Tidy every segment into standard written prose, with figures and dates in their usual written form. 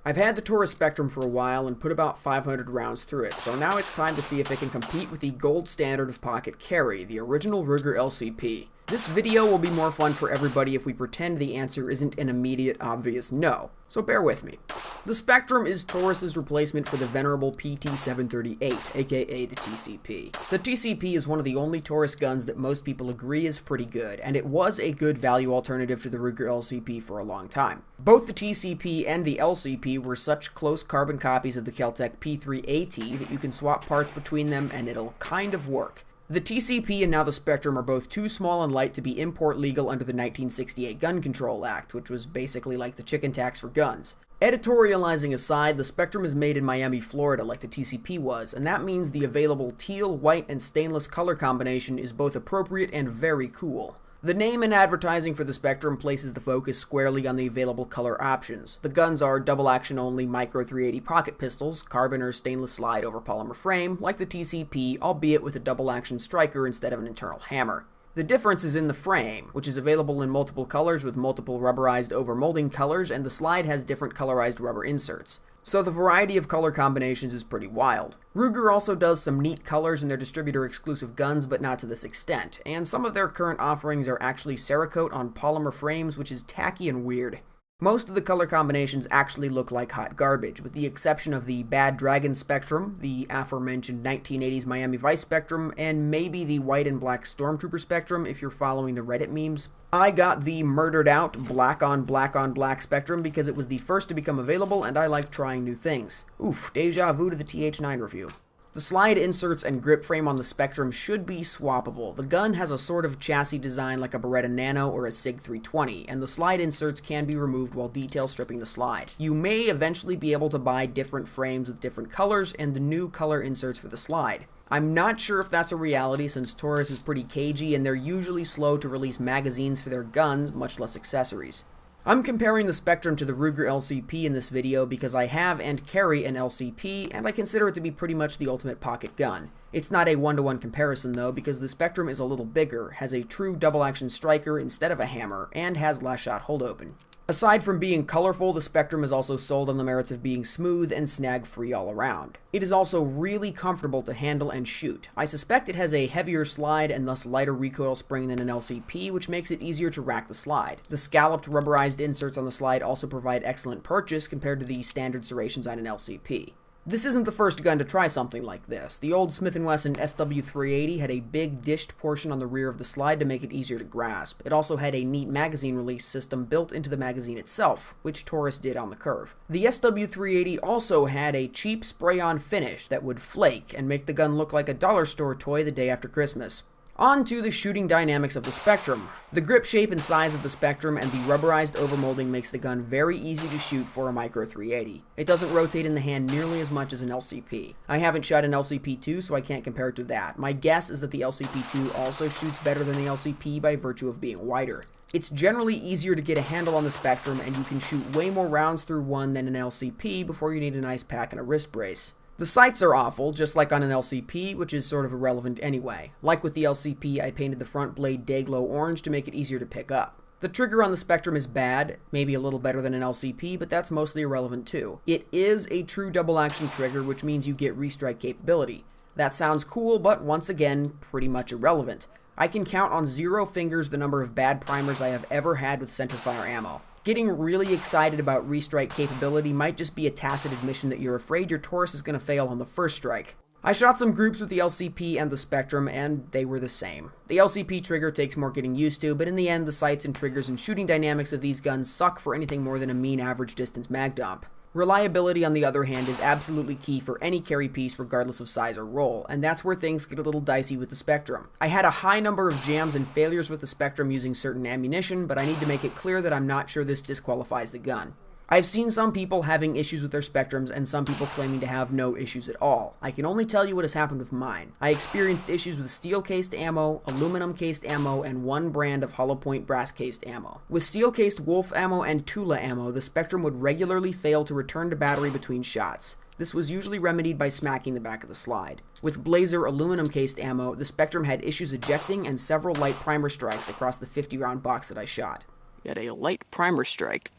I've had the Taurus Spectrum for a while and put about 500 rounds through it, so now it's time to see if it can compete with the gold standard of pocket carry, the original Ruger LCP. This video will be more fun for everybody if we pretend the answer isn't an immediate, obvious no, so bear with me. The Spectrum is Taurus's replacement for the venerable PT-738, aka the TCP. The TCP is one of the only Taurus guns that most people agree is pretty good, and it was a good value alternative to the Ruger LCP for a long time. Both the TCP and the LCP were such close carbon copies of the Kel-Tec P3AT that you can swap parts between them and it'll kind of work. The TCP and now the Spectrum are both too small and light to be import legal under the 1968 Gun Control Act, which was basically like the chicken tax for guns. Editorializing aside, the Spectrum is made in Miami, Florida like the TCP was, and that means the available teal, white, and stainless color combination is both appropriate and very cool. The name and advertising for the Spectrum places the focus squarely on the available color options. The guns are double-action only micro 380 pocket pistols, carbon or stainless slide over polymer frame, like the TCP, albeit with a double-action striker instead of an internal hammer. The difference is in the frame, which is available in multiple colors with multiple rubberized overmolding colors, and the slide has different colorized rubber inserts. So the variety of color combinations is pretty wild. Ruger also does some neat colors in their distributor-exclusive guns, but not to this extent, and some of their current offerings are actually Cerakote on polymer frames, which is tacky and weird. Most of the color combinations actually look like hot garbage, with the exception of the Bad Dragon Spectrum, the aforementioned 1980s Miami Vice Spectrum, and maybe the white and black Stormtrooper Spectrum if you're following the Reddit memes. I got the murdered out black on black Spectrum because it was the first to become available and I like trying new things. Oof, deja vu to the TH9 review. The slide inserts and grip frame on the Spectrum should be swappable. The gun has a sort of chassis design like a Beretta Nano or a SIG 320, and the slide inserts can be removed while detail stripping the slide. You may eventually be able to buy different frames with different colors and the new color inserts for the slide. I'm not sure if that's a reality since Taurus is pretty cagey and they're usually slow to release magazines for their guns, much less accessories. I'm comparing the Spectrum to the Ruger LCP in this video because I have and carry an LCP, and I consider it to be pretty much the ultimate pocket gun. It's not a one-to-one comparison though, because the Spectrum is a little bigger, has a true double-action striker instead of a hammer, and has last shot hold open. Aside from being colorful, the Spectrum is also sold on the merits of being smooth and snag-free all around. It is also really comfortable to handle and shoot. I suspect it has a heavier slide and thus lighter recoil spring than an LCP, which makes it easier to rack the slide. The scalloped rubberized inserts on the slide also provide excellent purchase compared to the standard serrations on an LCP. This isn't the first gun to try something like this. The old Smith & Wesson SW380 had a big dished portion on the rear of the slide to make it easier to grasp. It also had a neat magazine release system built into the magazine itself, which Taurus did on the curve. The SW380 also had a cheap spray-on finish that would flake and make the gun look like a dollar store toy the day after Christmas. On to the shooting dynamics of the Spectrum. The grip shape and size of the Spectrum and the rubberized overmolding makes the gun very easy to shoot for a micro 380. It doesn't rotate in the hand nearly as much as an LCP. I haven't shot an LCP2, so I can't compare it to that. My guess is that the LCP2 also shoots better than the LCP by virtue of being wider. It's generally easier to get a handle on the Spectrum, and you can shoot way more rounds through one than an LCP before you need a nice pack and a wrist brace. The sights are awful, just like on an LCP, which is sort of irrelevant anyway. Like with the LCP, I painted the front blade Dayglow orange to make it easier to pick up. The trigger on the Spectrum is bad, maybe a little better than an LCP, but that's mostly irrelevant too. It is a true double-action trigger, which means you get restrike capability. That sounds cool, but once again, pretty much irrelevant. I can count on 0 fingers the number of bad primers I have ever had with centerfire ammo. Getting really excited about restrike capability might just be a tacit admission that you're afraid your Taurus is going to fail on the first strike. I shot some groups with the LCP and the Spectrum, and they were the same. The LCP trigger takes more getting used to, but in the end, the sights and triggers and shooting dynamics of these guns suck for anything more than a mean average distance mag dump. Reliability, on the other hand, is absolutely key for any carry piece regardless of size or role, and that's where things get a little dicey with the Spectrum. I had a high number of jams and failures with the Spectrum using certain ammunition, but I need to make it clear that I'm not sure this disqualifies the gun. I've seen some people having issues with their Spectrums and some people claiming to have no issues at all. I can only tell you what has happened with mine. I experienced issues with steel-cased ammo, aluminum-cased ammo, and one brand of hollow point brass-cased ammo. With steel-cased Wolf ammo and Tula ammo, the Spectrum would regularly fail to return to battery between shots. This was usually remedied by smacking the back of the slide. With Blazer aluminum-cased ammo, the Spectrum had issues ejecting and several light primer strikes across the 50-round box that I shot. Got a light primer strike.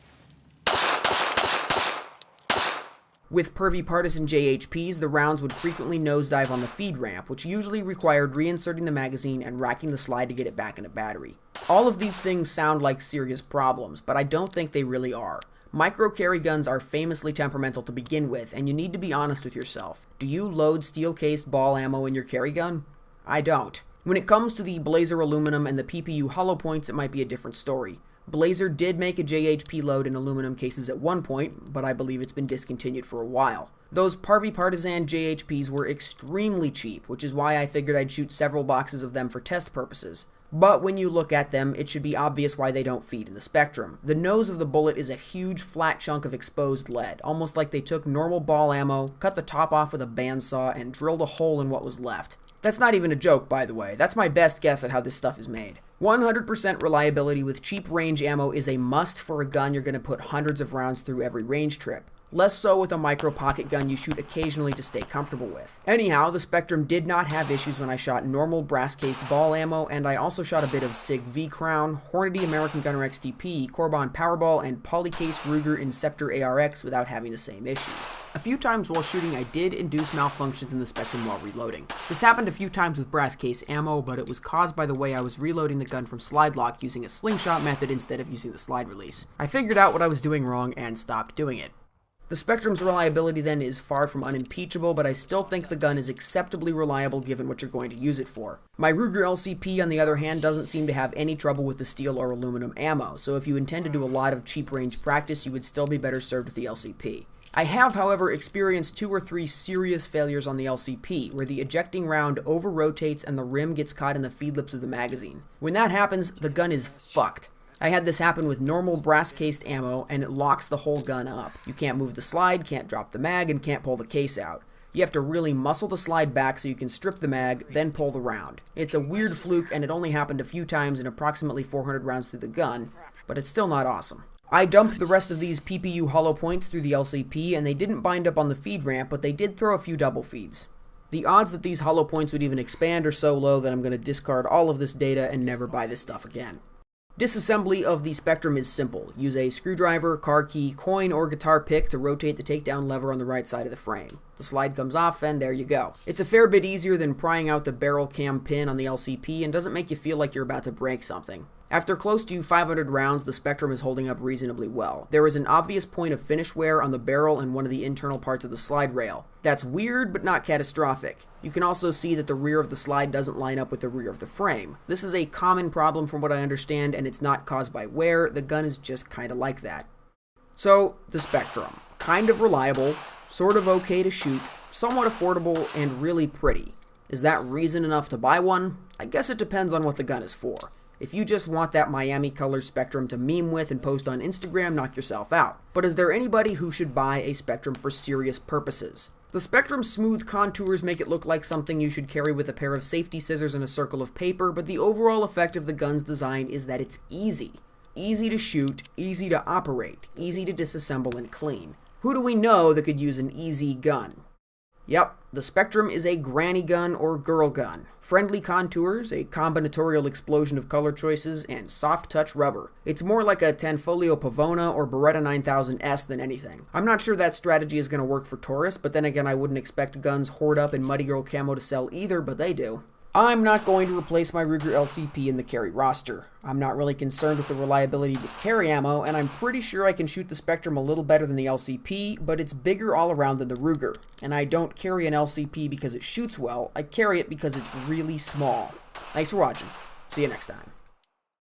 With pervy partisan JHPs, the rounds would frequently nosedive on the feed ramp, which usually required reinserting the magazine and racking the slide to get it back in a battery. All of these things sound like serious problems, but I don't think they really are. Micro carry guns are famously temperamental to begin with, and you need to be honest with yourself. Do you load steel-cased ball ammo in your carry gun? I don't. When it comes to the Blazer aluminum and the PPU hollow points, it might be a different story. Blazer did make a JHP load in aluminum cases at one point, but I believe it's been discontinued for a while. Those Parvy Partisan JHPs were extremely cheap, which is why I figured I'd shoot several boxes of them for test purposes. But when you look at them, it should be obvious why they don't feed in the Spectrum. The nose of the bullet is a huge flat chunk of exposed lead, almost like they took normal ball ammo, cut the top off with a bandsaw, and drilled a hole in what was left. That's not even a joke, by the way. That's my best guess at how this stuff is made. 100% reliability with cheap range ammo is a must for a gun you're going to put hundreds of rounds through every range trip. Less so with a micro pocket gun you shoot occasionally to stay comfortable with. Anyhow, the Spectrum did not have issues when I shot normal brass-cased ball ammo, and I also shot a bit of SIG V-Crown, Hornady American Gunner XTP, Corbon Powerball, and Polycase Ruger Inceptor ARX without having the same issues. A few times while shooting, I did induce malfunctions in the Spectrum while reloading. This happened a few times with brass case ammo, but it was caused by the way I was reloading the gun from slide lock using a slingshot method instead of using the slide release. I figured out what I was doing wrong and stopped doing it. The Spectrum's reliability then is far from unimpeachable, but I still think the gun is acceptably reliable given what you're going to use it for. My Ruger LCP, on the other hand, doesn't seem to have any trouble with the steel or aluminum ammo, so if you intend to do a lot of cheap range practice, you would still be better served with the LCP. I have, however, experienced 2 or 3 serious failures on the LCP, where the ejecting round over-rotates and the rim gets caught in the feed lips of the magazine. When that happens, the gun is fucked. I had this happen with normal brass-cased ammo, and it locks the whole gun up. You can't move the slide, can't drop the mag, and can't pull the case out. You have to really muscle the slide back so you can strip the mag, then pull the round. It's a weird fluke, and it only happened a few times in approximately 400 rounds through the gun, but it's still not awesome. I dumped the rest of these PPU hollow points through the LCP, and they didn't bind up on the feed ramp, but they did throw a few double feeds. The odds that these hollow points would even expand are so low that I'm going to discard all of this data and never buy this stuff again. Disassembly of the Spectrum is simple. Use a screwdriver, car key, coin, or guitar pick to rotate the takedown lever on the right side of the frame. The slide comes off, and there you go. It's a fair bit easier than prying out the barrel cam pin on the LCP and doesn't make you feel like you're about to break something. After close to 500 rounds, the Spectrum is holding up reasonably well. There is an obvious point of finish wear on the barrel and one of the internal parts of the slide rail. That's weird, but not catastrophic. You can also see that the rear of the slide doesn't line up with the rear of the frame. This is a common problem from what I understand, and it's not caused by wear. The gun is just kinda like that. So, the Spectrum. Kind of reliable, sort of okay to shoot, somewhat affordable, and really pretty. Is that reason enough to buy one? I guess it depends on what the gun is for. If you just want that Miami colored Spectrum to meme with and post on Instagram, knock yourself out. But is there anybody who should buy a Spectrum for serious purposes? The Spectrum's smooth contours make it look like something you should carry with a pair of safety scissors and a circle of paper, but the overall effect of the gun's design is that it's easy. Easy to shoot, easy to operate, easy to disassemble and clean. Who do we know that could use an easy gun? Yep, the Spectrum is a granny gun or girl gun. Friendly contours, a combinatorial explosion of color choices, and soft touch rubber. It's more like a Tanfoglio Pavona or Beretta 9000S than anything. I'm not sure that strategy is going to work for Taurus, but then again I wouldn't expect guns hoard up in Muddy Girl camo to sell either, but they do. I'm not going to replace my Ruger LCP in the carry roster. I'm not really concerned with the reliability with carry ammo, and I'm pretty sure I can shoot the Spectrum a little better than the LCP, but it's bigger all around than the Ruger. And I don't carry an LCP because it shoots well, I carry it because it's really small. Thanks for watching. See you next time.